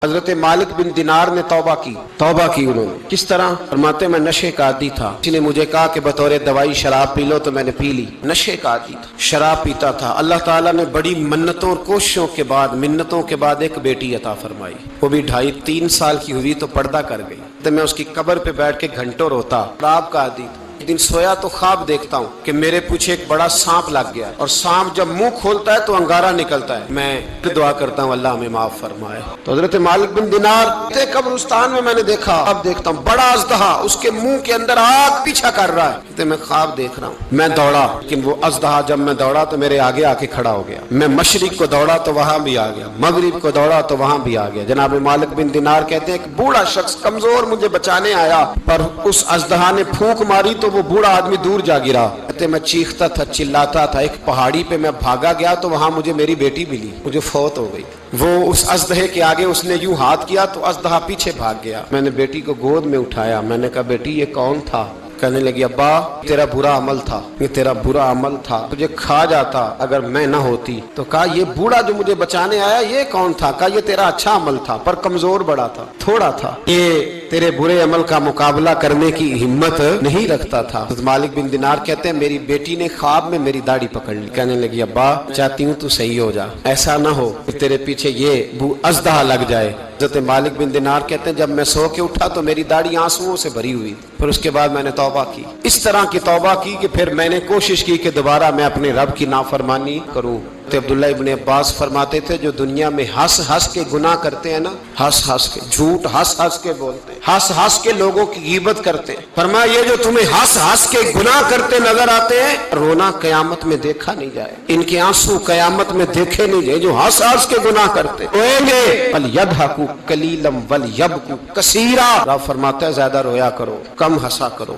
حضرت مالک بن دینار نے توبہ کی انہوں نے کس طرح؟ فرماتے میں نشے کا عادی تھا، کسی نے مجھے کہا کہ بطور دوائی شراب پی لو تو میں نے پی لی، نشے کا عادی تھا، شراب پیتا تھا۔ اللہ تعالیٰ نے بڑی منتوں اور کوششوں کے بعد منتوں کے بعد ایک بیٹی عطا فرمائی، وہ بھی 2.5-3 سال کی ہوئی تو پردہ کر گئی، تو میں اس کی قبر پہ بیٹھ کے گھنٹوں روتا، شراب کا عادی تھا۔ ایک دن سویا تو خواب دیکھتا ہوں کہ میرے پیچھے ایک بڑا سانپ لگ گیا، اور سانپ جب منہ کھولتا ہے تو انگارہ نکلتا ہے، میں دعا کرتا ہوں اللہ ہمیں معاف فرمائے۔ تو حضرت مالک بن دینار قبرستان میں نے دیکھا، اب دیکھتا ہوں بڑا اژدہا اس کے منہ کے اندر آگ پیچھا کر رہا ہے، تو میں خواب دیکھ رہا ہوں، میں دوڑا کہ وہ اژدہا جب میں دوڑا تو میرے آگے آ کے کھڑا ہو گیا، میں مشرق کو دوڑا تو وہاں بھی آ گیا، مغرب کو دوڑا تو وہاں بھی آ گیا۔ جناب مالک بن دینار کہتے ہیں ایک بوڑھا شخص کمزور مجھے بچانے آیا، پر اس اژدہا نے پھونک ماری تو وہ بوڑھا آدمی دور جا گرا۔ کہتے میں چیختا تھا، چلاتا تھا، ایک پہاڑی پہ میں بھاگا گیا تو وہاں مجھے میری بیٹی ملی، مجھے فوت ہو گئی۔ وہ اس اژدہے کے آگے اس نے یوں ہاتھ کیا تو اژدہا پیچھے بھاگ گیا، میں نے بیٹی کو گود میں اٹھایا، میں نے کہا بیٹی یہ کون تھا؟ کہنے لگی ابا تیرا برا عمل تھا، یہ تیرا برا عمل تھا، تجھے کھا جاتا اگر میں نہ ہوتی۔ تو کہا یہ بوڑھا جو مجھے بچانے آیا یہ کون تھا؟ کہا یہ تیرا اچھا عمل تھا پر کمزور بڑا تھا، تھوڑا تھا، یہ تیرے برے عمل کا مقابلہ کرنے کی ہمت نہیں رکھتا تھا۔ حضرت مالک بن دینار کہتے ہیں میری بیٹی نے خواب میں میری داڑھی پکڑ لی، کہنے لگی ابا چاہتی ہوں تو صحیح ہو جا، ایسا نہ ہو کہ تیرے پیچھے یہ اژدہا لگ جائے۔ حضرت مالک بن دینار کہتے ہیں جب میں سو کے اٹھا تو میری داڑھی آنسوؤں سے بھری ہوئی، پھر اس کے بعد میں نے توبہ کی، اس طرح کی توبہ کی کہ پھر میں نے کوشش کی کہ دوبارہ میں اپنے رب کی نافرمانی کروں۔ تو عبداللہ ابن عباس فرماتے تھے جو دنیا میں ہنس ہنس کے گناہ کرتے ہیں نا، ہنس ہنس کے جھوٹ ہنس ہنس کے بولتے ہیں، ہنس ہنس کے لوگوں کی غیبت کرتے ہیں، فرمایا یہ جو تمہیں ہنس ہنس کے گناہ کرتے نظر آتے ہیں رونا قیامت میں دیکھا نہیں جائے، ان کے آنسو قیامت میں دیکھے نہیں جائے، جو ہنس ہنس کے گناہ کرتے روئیں گے، فَلْيَضْحَكُوا قَلِيلًا وَلْيَبْكُوا كَثِيرًا۔ رب فرماتا ہے زیادہ رویا کرو کم ہنسا کرو۔